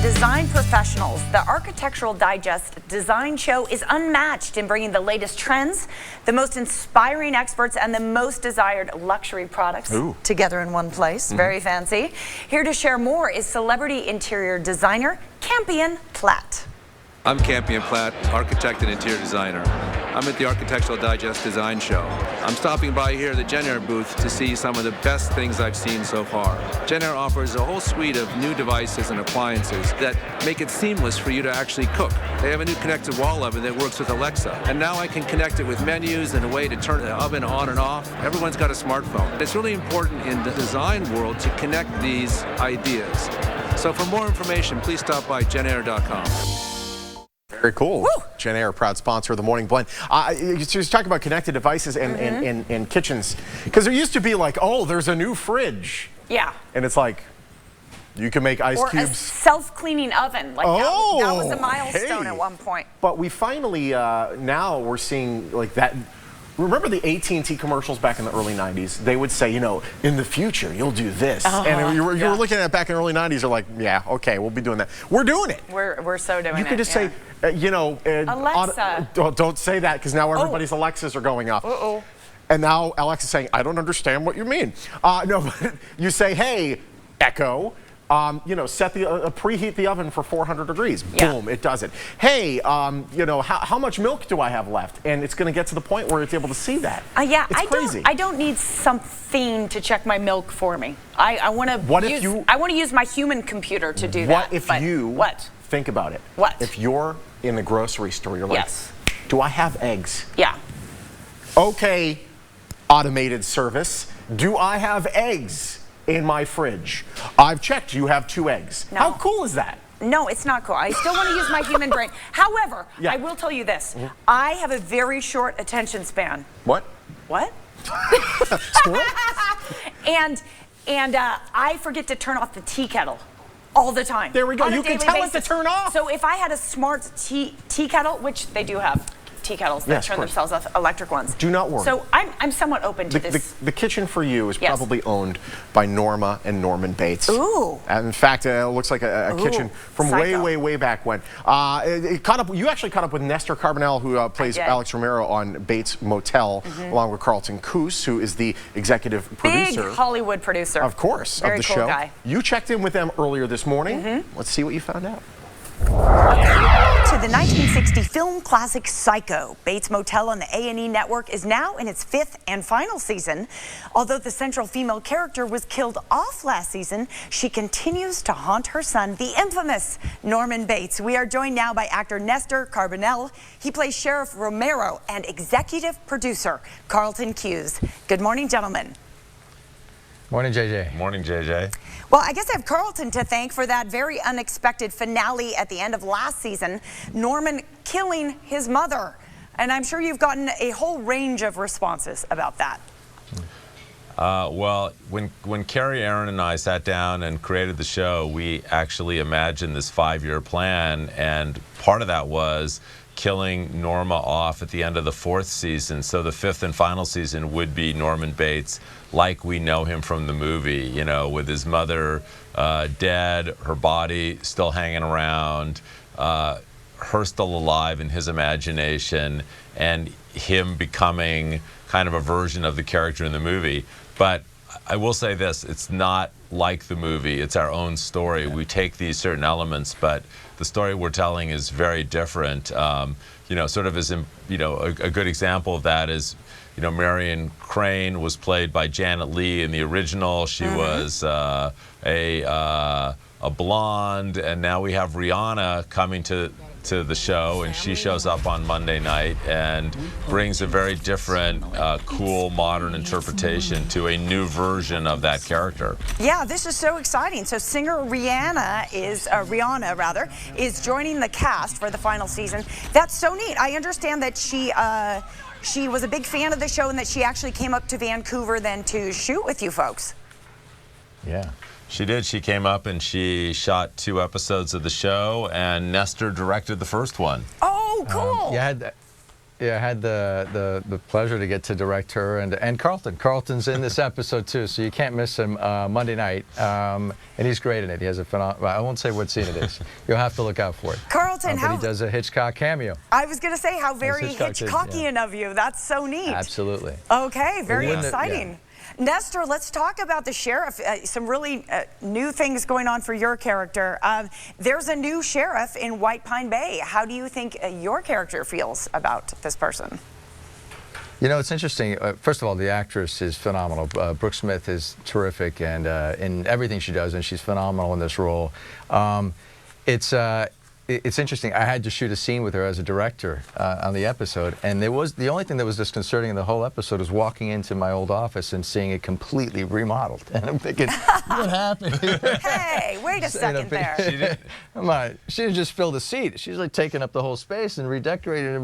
design professionals, the Architectural Digest Design Show is unmatched in bringing the latest trends, the most inspiring experts, and the most desired luxury products together in one place. Very fancy. Here to share more is celebrity interior designer Campion Platt. I'm Campion Platt, architect and interior designer. I'm at the Architectural Digest Design Show. I'm stopping by here at the Jenn-Air booth to see some of the best things I've seen so far. Jenn-Air offers a whole suite of new devices and appliances that make it seamless for you to actually cook. They have a new connected wall oven that works with Alexa, and now I can connect it with menus and a way to turn the oven on and off. Everyone's got a smartphone. It's really important in the design world to connect these ideas. So for more information, please stop by jennair.com. Very cool. Jenn-Air, proud sponsor of the Morning Blend. You was talking about connected devices and kitchens. Because there used to be like, oh, there's a new fridge. Yeah. And it's like, you can make ice cubes. Or a self-cleaning oven. Like that was a milestone at one point. But we finally, now we're seeing like that. Remember the AT&T commercials back in the early 90s? They would say, you know, in the future, you'll do this. And you were looking at it back in the early 90s, you're like, yeah, okay, we'll be doing that. We're doing it. We're so doing it. You could just say, you know, Alexa. Don't say that, because now everybody's Alexas are going off. And now Alexa's saying, I don't understand what you mean. No, but you say, hey, Echo. You know, set the preheat the oven for 400 degrees. Boom, it does it. Hey, you know, how much milk do I have left? And it's going to get to the point where it's able to see that. Yeah, it's crazy. I don't need something to check my milk for me. I want to use my human computer to do that. What if you think about it? What if you're in the grocery store? You're like, do I have eggs? Yeah. Okay, automated service. Do I have eggs in my fridge? I've checked. You have 2 eggs. No. How cool is that? No, it's not cool. I still want to use my human brain. However, I will tell you this. I have a very short attention span. What? What? and I forget to turn off the tea kettle all the time. There we go. You can tell it to turn off. So if I had a smart tea kettle, which they do have tea kettles that turn themselves off, electric ones. Do not worry. So I'm somewhat open to this. The kitchen for you is probably owned by Norma and Norman Bates. Ooh. And in fact, it looks like a kitchen from way back when. You actually caught up with Nestor Carbonell, who plays Alex Romero on Bates Motel, along with Carlton Cuse, who is the executive producer. Big Hollywood producer. Of course, Very of the cool show. Guy. You checked in with them earlier this morning. Let's see what you found out. To the 1960 film classic Psycho, Bates Motel on the A&E network is now in its 5th and final season. Although the central female character was killed off last season, she continues to haunt her son, the infamous Norman Bates. We are joined now by actor Nestor Carbonell. He plays Sheriff Romero and executive producer Carlton Cuse. Good morning, gentlemen. Morning, JJ. Morning, JJ. Well, I guess I have Carlton to thank for that very unexpected finale at the end of last season, Norman killing his mother. And I'm sure you've gotten a whole range of responses about that. Well, when Carrie, Aaron, and I sat down and created the show, we actually imagined this 5-year plan, and part of that was killing Norma off at the end of the 4th season. So the 5th and final season would be Norman Bates like we know him from the movie, you know, with his mother dead, her body still hanging around, her still alive in his imagination, and him becoming kind of a version of the character in the movie. But I will say this, it's not like the movie, it's our own story. We take these certain elements, but the story we're telling is very different. You know, sort of as, you know, a good example of that is, you know, Marion Crane was played by Janet Leigh in the original. She was a blonde, and now we have Rihanna coming to the show, and she shows up on Monday night and brings a very different, cool, modern interpretation to a new version of that character. Yeah, this is so exciting. So singer Rihanna is joining the cast for the final season. That's so neat. I understand that she was a big fan of the show and that she actually came up to Vancouver then to shoot with you folks. Yeah. She did. She came up and she shot 2 episodes of the show, and Nestor directed the first one. Oh, cool. Yeah, I had the pleasure to get to direct her and Carlton. Carlton's in this episode too, so you can't miss him Monday night. And he's great in it. He has a phenomenal. I won't say what scene it is. You'll have to look out for it. Carlton, but he does a Hitchcock cameo. I was going to say how very Hitchcockian of you. That's so neat. Absolutely. Okay, very exciting. Nestor, let's talk about the sheriff. Some really new things going on for your character. There's a new sheriff in White Pine Bay. How do you think your character feels about this person? You know, it's interesting. First of all, the actress is phenomenal. Brooke Smith is terrific and in everything she does, and she's phenomenal in this role. It's interesting. I had to shoot a scene with her as a director on the episode, and the only thing that was disconcerting in the whole episode was walking into my old office and seeing it completely remodeled. And I'm thinking, what happened here? Hey, wait a second there. Come on, she didn't just fill the seat. She's like taking up the whole space and redecorating,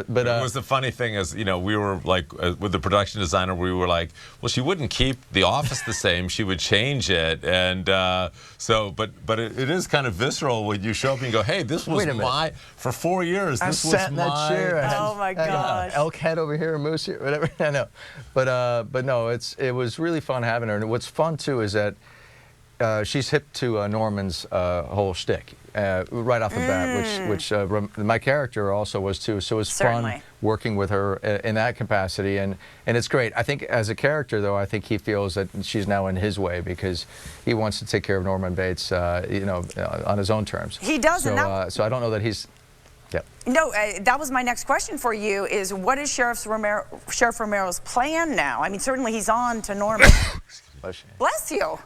But it was the funny thing is, we were like with the production designer, we were like, well, she wouldn't keep the office the same. She would change it, and but it is kind of visceral when you show up and you go, hey, this was for 4 years. This was sat in that chair. Oh my gosh. Elk head over here, moose here, whatever. I know, but no, it was really fun having her. And what's fun too is that she's hip to Norman's whole shtick right off the bat, which my character also was too. So it's fun working with her in that capacity, and it's great. I think as a character, though, I think he feels that she's now in his way because he wants to take care of Norman Bates, on his own terms. He does, so I don't know that he's. Yeah. No, that was my next question for you. Is what is Sheriff Romero's plan now? I mean, certainly he's on to Norman. Bless you.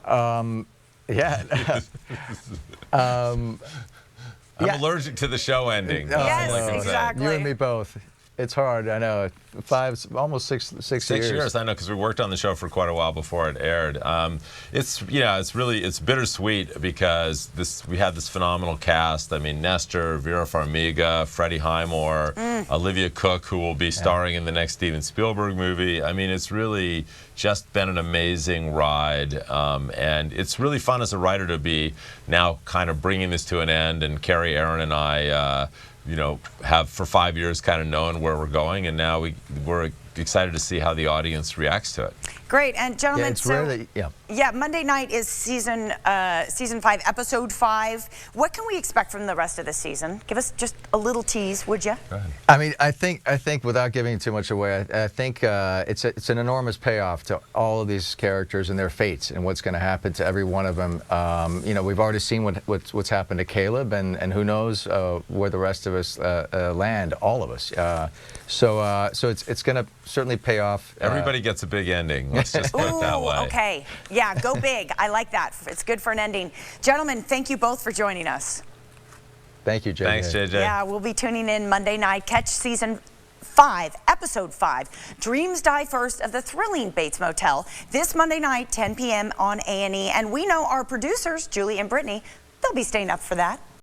Yeah. I'm allergic to the show ending. Yes, exactly. You and me both. It's hard, I know. Almost six years. 6 years, I know, because we worked on the show for quite a while before it aired. It's bittersweet because we had this phenomenal cast. I mean, Nestor, Vera Farmiga, Freddie Highmore, Olivia Cook, who will be starring in the next Steven Spielberg movie. I mean, it's really just been an amazing ride, and it's really fun as a writer to be now kind of bringing this to an end. And Carrie, Aaron, and I have for 5 years kind of known where we're going, and now we're excited to see how the audience reacts to it. Great, and gentlemen, yeah, Monday night is season 5, episode 5. What can we expect from the rest of the season? Give us just a little tease, would you? Go ahead. I mean, I think without giving too much away, I think it's an enormous payoff to all of these characters and their fates and what's going to happen to every one of them. We've already seen what's happened to Caleb, and who knows where the rest of us land, all of us. So it's going to certainly pay off. Everybody gets a big ending. Let's just put it that way. Okay. Yeah, go big. I like that. It's good for an ending. Gentlemen, thank you both for joining us. Thank you, JJ. Thanks, JJ. Yeah, we'll be tuning in Monday night. Catch season 5, episode 5, Dreams Die First of the thrilling Bates Motel, this Monday night, 10 p.m. on A&E. And we know our producers, Julie and Brittany, they'll be staying up for that.